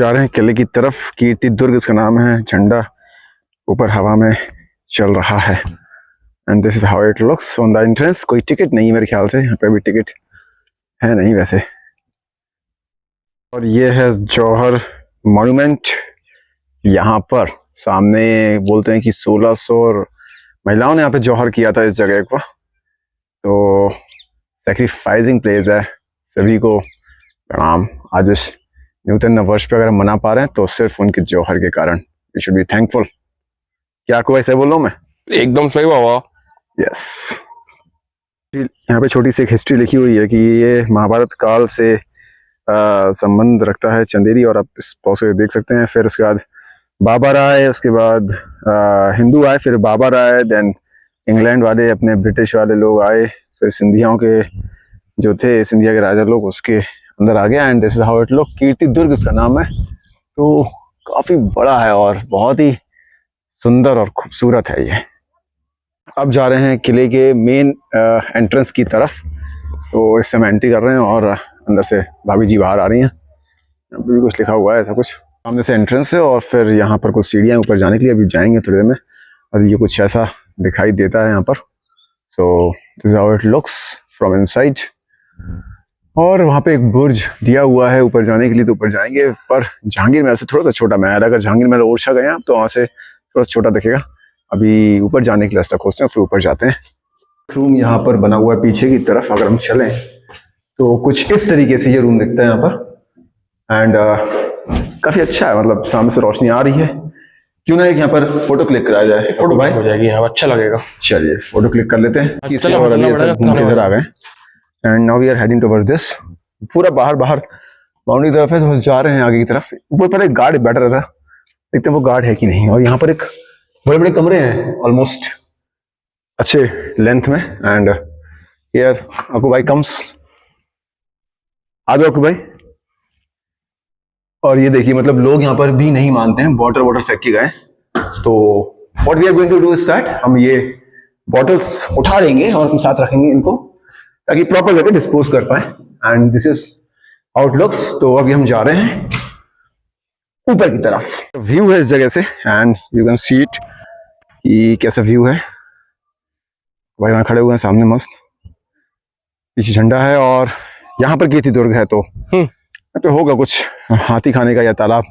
जा रहे हैं किले की तरफ। कीर्ति दुर्ग इसका नाम है। झंडा ऊपर हवा में चल रहा है। And this is how it looks on the entrance. कोई टिकट नहीं मेरे ख्याल से, यहाँ पे भी टिकट है नहीं वैसे। और ये है जौहर मॉन्यूमेंट। यहाँ पर सामने बोलते हैं कि 1600 महिलाओं ने यहाँ पे जौहर किया था इस जगह को। तो सैक्रिफाइसिंग प्लेस है। सभी को प्रणाम। आज इस नूतन वर्ष पे अगर हम मना पा रहे हैं तो सिर्फ उनके जौहर के कारण। We should be thankful. क्या आपको ऐसे बोल रहा हूँ मैं? एकदम सही बाबा। यस। यहाँ पे छोटी सी एक हिस्ट्री लिखी हुई है कि ये महाभारत काल से संबंध रखता है चंदेरी, और आप इस पॉज को देख सकते हैं। फिर उसके बाद बाबर आए, उसके बाद हिंदू आए, फिर बाबर आए, देन इंग्लैंड वाले अपने ब्रिटिश वाले लोग आए, फिर सिंधियाओं के जो थे सिंधिया के राजा लोग उसके अंदर आ गया। And this is how it look. Kirti Durg इसका नाम है। तो काफी बड़ा है और बहुत ही सुंदर और खूबसूरत है ये। अब जा रहे हैं किले के मेन एंट्रेंस की तरफ। तो इस समय एंट्री कर रहे हैं और अंदर से भाभी जी बाहर आ रही हैं। यहाँ पर भी कुछ लिखा हुआ है ऐसा कुछ। सामने से एंट्रेंस है और फिर यहाँ पर कुछ सीढ़ियाँ ऊपर जाने के लिए। अभी जाएंगे थोड़ी देर में और ये कुछ ऐसा दिखाई देता है यहाँ पर। So this is how it looks from inside. और वहाँ पे एक बुर्ज दिया हुआ है ऊपर जाने के लिए, तो ऊपर जाएंगे। पर जहांगीर महल से थोड़ा सा छोटा महल। अगर जहांगीर महल ओरछा गए आप तो वहाँ से थोड़ा सा छोटा दिखेगा। अभी ऊपर जाने के लिए रास्ता खोजते हैं, फिर ऊपर जाते हैं। रूम यहाँ पर बना हुआ है पीछे की तरफ। अगर हम चलें तो कुछ इस तरीके से ये रूम दिखता है यहाँ पर। एंड काफी अच्छा है, मतलब सामने से रोशनी आ रही है। क्यों ना एक यहाँ पर फोटो क्लिक कराया जाए? फोटो भाई हो जाएगी यहाँ, अच्छा लगेगा। चलिए फोटो क्लिक कर लेते हैं। और अभी घूम के इधर आ गए and now we are heading towards this. पूरा बाहर बाउंड्री तरफ है, तो जा रहे हैं आगे की तरफ। ऊपर पर एक गार्ड बैठा रहता, देखते हैं वो गार्ड है कि नहीं। और यहाँ पर एक बड़े बड़े कमरे हैं ऑलमोस्ट अच्छे लेंथ में। एंड हियर अकू भाई कम्स। आ जाओ अकू भाई। और ये देखिए, मतलब लोग यहाँ पर भी नहीं मानते हैं, बॉटल फेंक के गए। तो what we are going to do is that हम ये बॉटल्स उठा लेंगे और अपने साथ रखेंगे इनको, ताकि प्रॉपर करके डिस्पोज कर पाए। And this is outlooks. तो अभी हम जा रहे हैं ऊपर की तरफ। व्यू है इस जगह से and you can see it कि कैसा व्यू है। भाई वहां खड़े हुए हैं सामने मस्त, पीछे झंडा है। और यहाँ पर कीर्ति दुर्ग है, तो यहाँ पे होगा कुछ हाथी खाने का या तालाब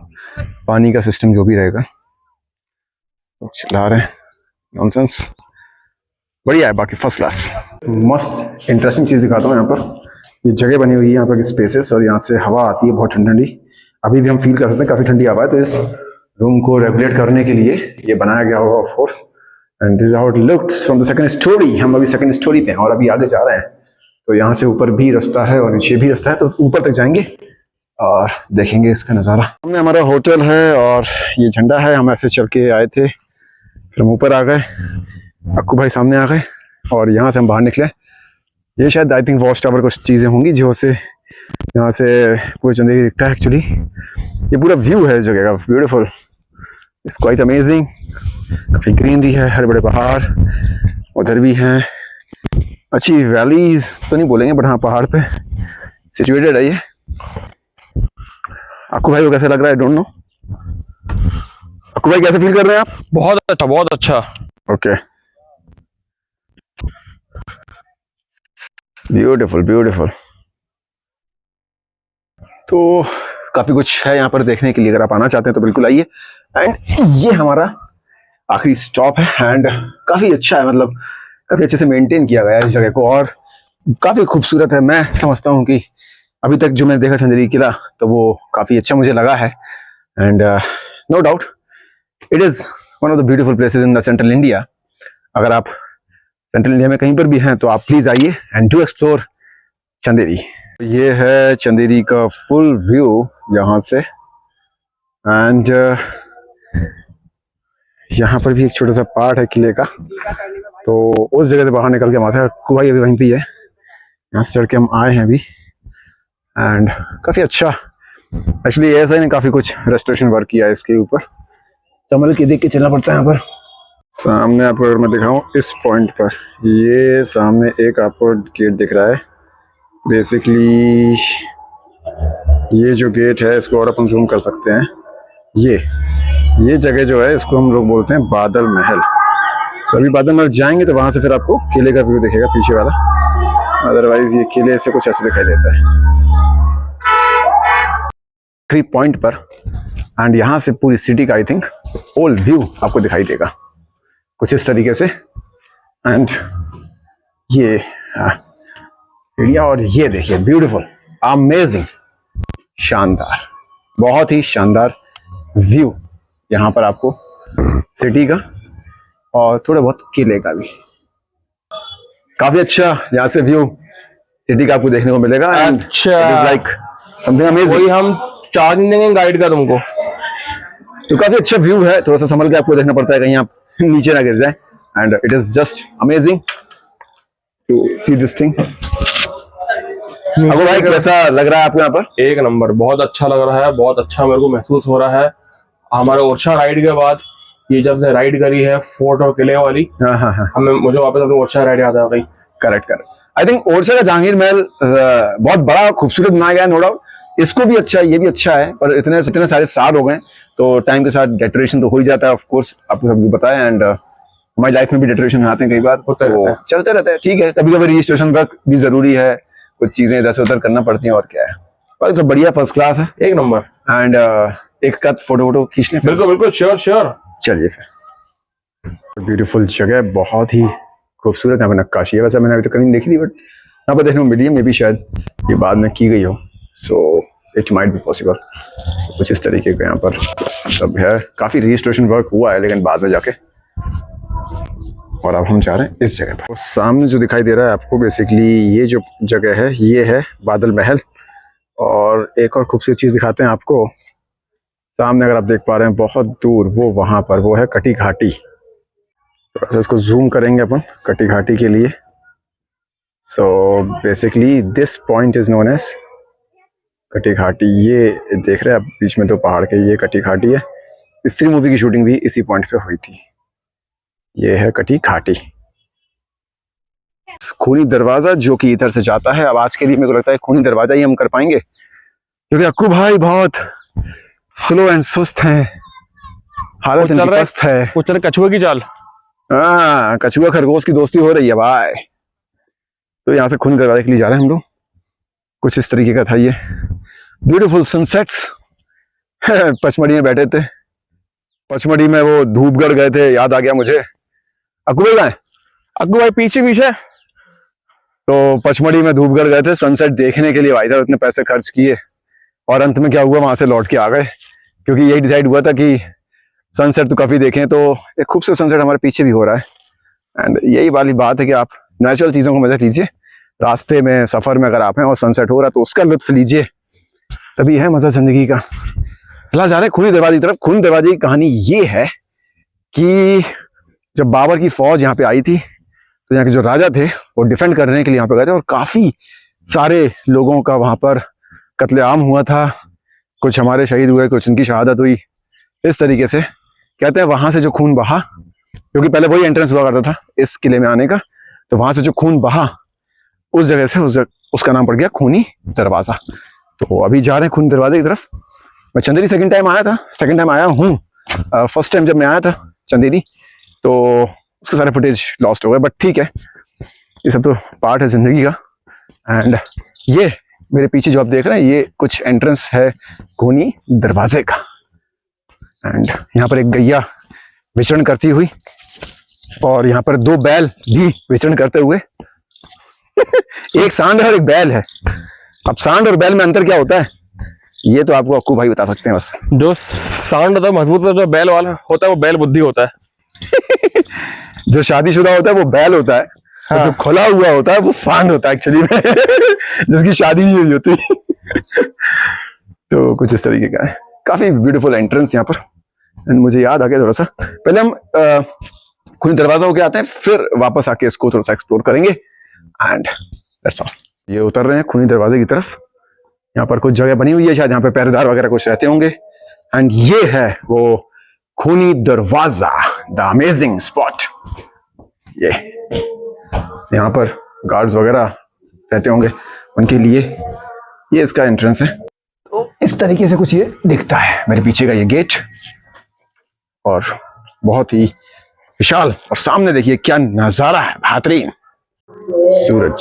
पानी का सिस्टम जो भी रहेगा। तो चला रहे हैं नॉनसेंस। बढ़िया है, बाकी फर्स्ट क्लास मस्त। इंटरेस्टिंग चीज दिखाता हूँ। यहाँ पर ये जगह बनी हुई है, यहाँ पर की स्पेसेस, और यहाँ से हवा आती है बहुत ठंडी ठंडी। अभी भी हम फील कर सकते हैं काफी ठंडी हवा है। तो इस रूम को रेगुलेट करने के लिए ये बनाया गया होगा of course. And this is how it looks from the second story. हम अभी सेकंड स्टोरी पे हैं और अभी आगे जा रहे हैं। तो यहाँ से ऊपर भी रास्ता है और नीचे भी रास्ता है, तो ऊपर तक जाएंगे और देखेंगे इसका नज़ारा। हमने हमारा होटल है और ये झंडा है। हम ऐसे चल के आए थे, फिर हम ऊपर आ गए, अक्कू भाई सामने आ गए और यहाँ से हम बाहर निकले। ये शायद आई थिंक वॉच टावर कुछ चीज़ें होंगी जो से यहाँ से पूरी चंदेरी दिखता है। एक्चुअली ये पूरा व्यू है इस जगह का, ब्यूटीफुल, इट्स क्वाइट अमेजिंग। काफ़ी ग्रीनरी है, हरे बड़े पहाड़ उधर भी हैं, अच्छी वैलीज तो नहीं बोलेंगे बट हाँ पहाड़ पे सिचुएटेड है ये। अक्कू भाई को कैसे लग रहा है? Don't know. अक्कू भाई कैसे फील कर रहे हैं आप? बहुत अच्छा, बहुत अच्छा। Okay, beautiful beautiful. तो काफी कुछ है यहाँ पर देखने के लिए। अगर आप आना चाहते हैं तो बिल्कुल आइए। एंड ये हमारा आखिरी स्टॉप है एंड काफी अच्छा है, मतलब काफी अच्छे से मेंटेन किया गया है इस जगह को और काफी खूबसूरत है। मैं समझता हूँ कि अभी तक जो मैंने देखा चंदेरी किला तो वो काफी अच्छा मुझे लगा है। And no doubt it is one of the beautiful places in the central India. अगर आप सेंट्रल इंडिया में कहीं पर भी हैं तो आप प्लीज आइए एंड डू एक्सप्लोर चंदेरी। ये है चंदेरी का फुल व्यू यहाँ से। एंड यहाँ पर भी एक छोटा सा पार्ट है किले का, तो उस जगह से बाहर निकल के हम आते हैं। अक्कू भाई अभी वहीं पे है, यहाँ से चढ़ के हम आए हैं अभी। एंड काफी अच्छा, एक्चुअली ऐसा ही नहीं, काफी कुछ रेस्टोरेशन वर्क किया है इसके ऊपर। संभल के देख के चलना पड़ता है यहाँ पर। सामने आपको अगर मैं दिखाऊं इस पॉइंट पर, ये सामने एक आपको गेट दिख रहा है। बेसिकली ये जो गेट है इसको और अपन जूम कर सकते हैं। ये जगह जो है इसको हम लोग बोलते हैं बादल महल। तो अभी बादल महल जाएंगे तो वहां से फिर आपको किले का व्यू दिखेगा पीछे वाला, अदरवाइज ये किले से कुछ ऐसे दिखाई देता है आखिरी पॉइंट पर। एंड यहाँ से पूरी सिटी का आई थिंक ओल्ड व्यू आपको दिखाई देगा कुछ इस तरीके से। एंड ये सीढ़ियाँ और ये देखिए ब्यूटीफुल, अमेजिंग, शानदार, बहुत ही शानदार व्यू यहाँ पर आपको सिटी का और थोड़ा बहुत किले का भी। काफी अच्छा यहाँ से व्यू सिटी का आपको देखने को मिलेगा। अच्छा, लाइक समथिंग अमेजिंग। वही हम चार्ज नहीं देंगे गाइड का तुमको। तो काफी अच्छा व्यू है, थोड़ा सा संभल के आपको देखना पड़ता है कहीं आप नीचे ना गिर जाए। And it is just amazing to see this thing. अब भाई कैसा लग रहा है आपको यहाँ पर? एक नंबर, बहुत अच्छा लग रहा है, बहुत अच्छा मेरे को महसूस हो रहा है। हमारे ओरछा राइड के बाद ये जब से राइड करी है फोर्ट और किले वाली, मुझे वापस अपनी ओरछा राइड याद आ गई। करेक्ट। आई थिंक ओरछा का जहांगीर महल बहुत बड़ा खूबसूरत बनाया गया है, नो डाउट। इसको भी अच्छा है, ये भी अच्छा है, पर इतने सारे साल हो गए तो टाइम के साथ डेकोरेशन तो हो ही जाता है, ऑफ कोर्स आपको सब पता है। एंड हमारी लाइफ में भी डेकोरेशन आते हैं कई बार, तो चलते रहते हैं, ठीक है। कभी कभी रजिस्ट्रेशन वर्क भी जरूरी है, कुछ चीजें इधर से उधर करना पड़ती हैं, और क्या है। पर तो बढ़िया, फर्स्ट क्लास है, एक नंबर। एंड एक का फोटो खींच लें। बिल्कुल बिल्कुल, श्योर। चलिए फिर। ब्यूटीफुल जगह, बहुत ही खूबसूरत यहाँ पे नक्काशी है। वैसे मैंने अभी तो कहीं नहीं देखी थी, बट यहाँ पर देखने को मिली है। मे बी शायद ये बाद में की गई हो, so it might be possible. कुछ इस तरीके का यहाँ पर सब है। काफी रजिस्ट्रेशन वर्क हुआ है लेकिन बाद में जाके। और अब हम जा रहे हैं इस जगह पर। सामने जो दिखाई दे रहा है आपको, बेसिकली ये जो जगह है ये है बादल महल। और एक और खूबसूरत चीज दिखाते हैं आपको। सामने अगर आप देख पा रहे हैं बहुत दूर, वो वहां पर वो है कटी घाटी। तो इसको जूम करेंगे अपन कटी घाटी के लिए। So basically this point is known as Kati Ghati. ये देख रहे हैं आप बीच में दो पहाड़ के, ये कटी घाटी है। स्त्री मूवी की शूटिंग भी इसी पॉइंट पे हुई थी। ये है कटी घाटी। खूनी दरवाजा जो कि इधर से जाता है। अब आज के लिए मेरे को लगता है खूनी दरवाजा ही हम कर पाएंगे, क्योंकि अक्कू भाई बहुत स्लो एंड सुस्त हैं, हालत इनकी पस्त है। कुछ कछुए की चाल। हाँ, कछुआ खरगोश की दोस्ती हो रही है भाई। तो यहाँ से खूनी दरवाजे के लिए जा रहे हैं हम लोग। कुछ इस तरीके का था ये। Beautiful sunsets. पचमढ़ी में बैठे थे, पचमढ़ी में वो धूपगढ़ गए थे, याद आ गया मुझे। अक्कू भाई गए? अक्कू भाई पीछे। तो पचमढ़ी में धूपगढ़ गए थे सनसेट देखने के लिए। भाई साहब इतने पैसे खर्च किए और अंत में क्या हुआ, वहां से लौट के आ गए, क्योंकि यही डिसाइड हुआ था कि सनसेट तो काफी देखें। तो एक खूबसूरत सनसेट हमारे पीछे भी हो रहा है। एंड यही वाली बात है कि आप नेचुरल चीजों को मजा लीजिए। रास्ते में, सफर में अगर आप हैं और सनसेट हो रहा है तो उसका लुत्फ लीजिए, तभी है मजा जिंदगी का। चला जा रहे हैं खूनी दरवाजे की तरफ। खूनी दरवाजे की कहानी ये है कि जब बाबर की फौज यहाँ पे आई थी तो यहाँ के जो राजा थे वो डिफेंड करने के लिए यहाँ पे गए थे, और काफी सारे लोगों का वहां पर कत्लेआम हुआ था। कुछ हमारे शहीद हुए, कुछ उनकी शहादत हुई। इस तरीके से कहते हैं वहां से जो खून बहा, क्योंकि पहले वही एंट्रेंस हुआ करता था इस किले में आने का, तो वहां से जो खून बहा उस जगह से उसका नाम पड़ गया खूनी दरवाजा। तो अभी जा रहे हैं खूनी दरवाजे की तरफ। मैं चंदेरी सेकंड टाइम आया हूँ। फर्स्ट टाइम जब मैं आया था चंदेरी तो उसके सारे फुटेज लॉस्ट हो गए, बट ठीक है, ये सब तो पार्ट है जिंदगी का। एंड ये मेरे पीछे जो आप देख रहे हैं ये कुछ एंट्रेंस है खूनी दरवाजे का। एंड यहाँ पर एक गैया विचरण करती हुई, और यहाँ पर दो बैल भी विचरण करते हुए। एक सांड है और एक बैल है। अब सांड और बैल में अंतर क्या होता है ये तो आपको अक्कू भाई बता सकते हैं बस। जो सांड होता है मजबूत होता है, जो बैल वाला होता है वो बैल बुद्धि होता है। जो शादीशुदा होता है वो बैल होता है। हाँ। जो खुला हुआ होता है वो सांड होता है एक्चुअली में। जिसकी शादी नहीं हुई होती। तो कुछ इस तरीके का है। काफी ब्यूटीफुल एंट्रेंस यहाँ पर। एंड मुझे याद आ गया थोड़ा सा, पहले हम खूनी दरवाजा होके आते हैं, फिर वापस आके इसको थोड़ा सा एक्सप्लोर करेंगे। And that's all. ये उतर रहे हैं खूनी दरवाजे की तरफ। यहाँ पर कुछ जगह बनी हुई है, शायद यहाँ पे पहरेदार वगैरह कुछ रहते होंगे। एंड ये है वो खूनी दरवाजा, द अमेजिंग स्पॉट। ये यहाँ पर गार्ड्स वगैरह रहते होंगे, उनके लिए ये इसका एंट्रेंस है। तो इस तरीके से कुछ ये दिखता है मेरे पीछे का ये गेट, और बहुत ही विशाल। और सामने देखिए क्या नजारा है, बेहतरीन सूरज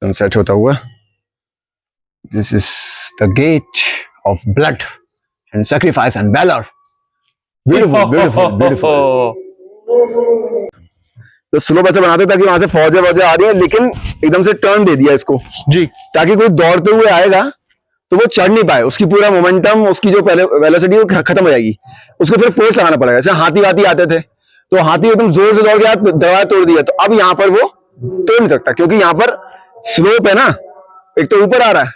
सनसेट होता हुआ। This is the gate of blood and sacrifice and valour. Beautiful beautiful beautiful. तो स्लो ऐसे बनाते ताकि वहां से फौजें आ रही है, लेकिन एकदम से टर्न दे दिया इसको जी, ताकि कोई दौड़ते हुए आएगा तो वो चढ़ नहीं पाए, उसकी पूरा मोमेंटम, उसकी जो पहले वेलोसिटी वो खत्म हो जाएगी, उसको फिर फोर्स लगाना पड़ेगा। जैसे हाथी वाती आते थे तो हाथी एकदम जोर से दौड़ गया, दरवाजा तोड़ दिया, तो अब यहाँ पर वो तोड़ नहीं सकता क्योंकि यहाँ पर स्लोप है ना, एक तो ऊपर आ रहा है,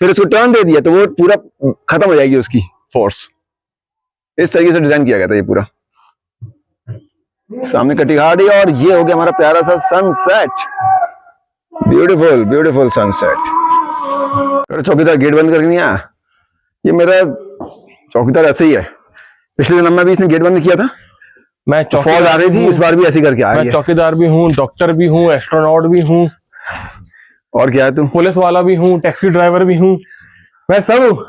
फिर उसको टर्न दे दिया तो वो पूरा खत्म हो जाएगी उसकी फोर्स। इस तरीके से डिजाइन किया गया था ये पूरा। सामने कटिहाड़ी, और ये हो गया हमारा प्यारा सा सनसेट। Beautiful beautiful sunset. चौकीदार गेट बंद करके नहीं आया, ये मेरा चौकीदार ऐसे ही है। पिछले जन्म में भी इसने गेट बंद किया था, मैं फौज आ रही थी, इस बार भी ऐसे करके आया। मैं चौकीदार भी हूँ, डॉक्टर भी हूँ, एस्ट्रोनॉट भी हूँ, और क्या है तू? पुलिस वाला भी हूँ, टैक्सी ड्राइवर भी हूँ, मैं सब हूँ।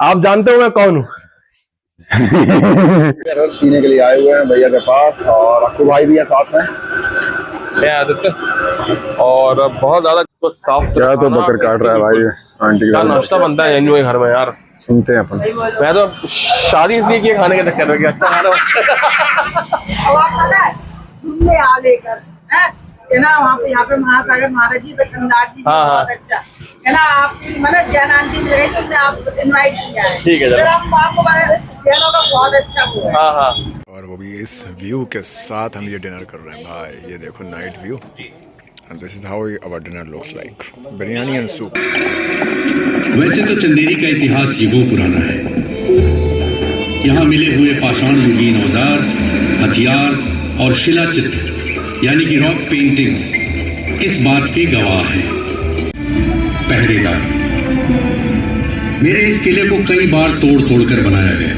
आप जानते हो मैं कौन हूँ। रस पीने के लिए आए हुए हैं भैया के पास, और अक्कू भाई भी है साथ में। मैं आदित्य, और बहुत ज्यादा साफ क्या तो बकर काट रहा है भाई आंटी का। नाश्ता बनता है एनयूए घर में यार, सुनते हैं अपन। मैं तो शादी इसलिए की खाने के चक्कर में, अच्छा खाना घूमने आ लेकर है ना, वहाँ पे यहाँ पे महासागर महाराज जी दुकानदार जी बहुत अच्छा है ना। आप मैंने जैन आंटी मिल गई, तुमने आप इनवाइट किया है, ठीक है, फिर हम आपको जैनों का बहुत अच्छा हुआ। हाँ हाँ, और वो भी इस व्यू के साथ हम ये डिनर कर रहे हैं भाई। ये देखो night view, and this is how our dinner looks like, biryani and soup. वैसे तो चंदेरी का इतिहास युगों पुराना है। यहाँ मिले हुए पाषाण युगीन औजार, हथियार और शिला चित्र यानी कि रॉक पेंटिंग्स इस बात के गवाह हैं। पहरेदार, मेरे इस किले को कई बार तोड़ तोड़ कर बनाया गया।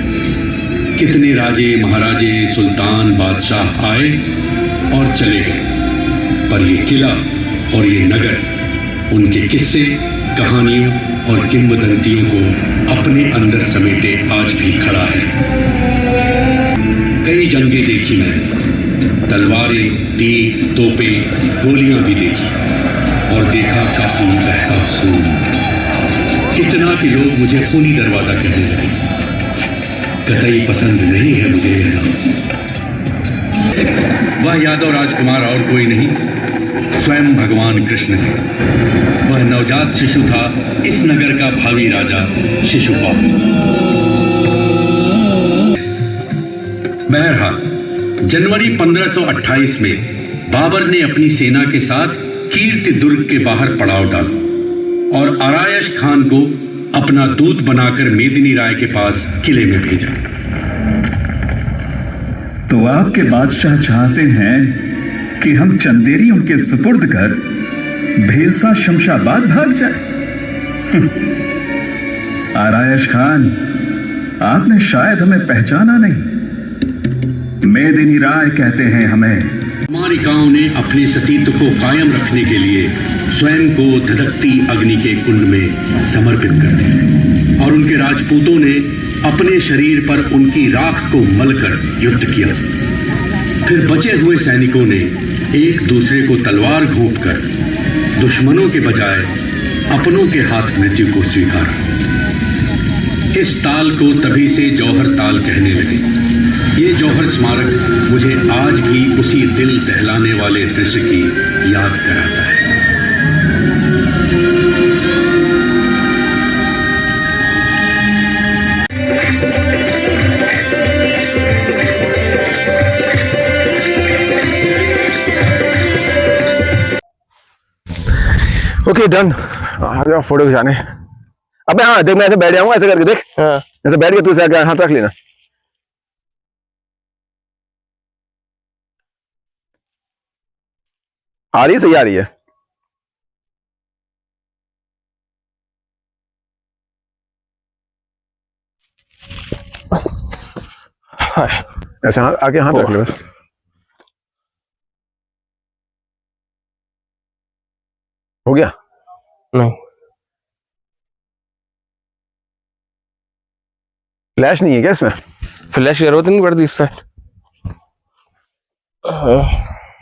कितने राजे महाराजे सुल्तान बादशाह आए और चले गए, पर ये किला और ये नगर उनके किस्से, कहानियों और किंवदंतियों को अपने अंदर समेटे आज भी खड़ा है। कई जंगें देखी मैंने, तलवारें, तीर, तोपें, गोलियां भी देखी, और देखा काफी बहता खून। इतना कि लोग मुझे खूनी दरवाजा कहने लगे। कतई पसंद नहीं है मुझे यह नाम। वह यादव राजकुमार और कोई नहीं, स्वयं भगवान कृष्ण थे। वह नवजात शिशु था, इस नगर का भावी राजा शिशुपाल। बहरहाल जनवरी 1528 में बाबर ने अपनी सेना के साथ कीर्ति दुर्ग के बाहर पड़ाव डाला और आरायश खान को अपना दूत बनाकर मेदिनी राय के पास किले में भेजा। तो आपके बादशाह चाहते हैं कि हम चंदेरी उनके सुपुर्द कर भेलसा शमशाबाद भाग जाए? आरायश खान, आपने शायद हमें पहचाना नहीं। मेदिनी राय कहते हैं हमें। कुमारिकाओं ने अपने सतीत्व को कायम रखने के लिए स्वयं को धधकती अग्नि के कुंड में समर्पित कर दिया, और उनके राजपूतों ने अपने शरीर पर उनकी राख को मलकर युद्ध किया। फिर बचे हुए सैनिकों ने एक दूसरे को तलवार घोंपकर दुश्मनों के बजाय अपनों के हाथ मृत्यु को स्वीकारा। इस ताल को तभी से जौहर ताल कहने लगे। ये जौहर स्मारक मुझे आज भी उसी दिल दहलाने वाले दृश्य की याद कराता है। ओके डन, आ जाओ फोटो खिंचाने। अबे हाँ देख, मैं ऐसे बैठ जाऊंगा, ऐसे करके देख, ऐसे बैठ के तू ऐसे आके हाथ रख लेना। आ रही है, सही आ रही है। ऐसे हाथ आके हाथ रख ले बस। हो गया? नहीं, फ्लैश नहीं है क्या इसमें? फ्लैश की जरूरत नहीं पड़ती इस साइड।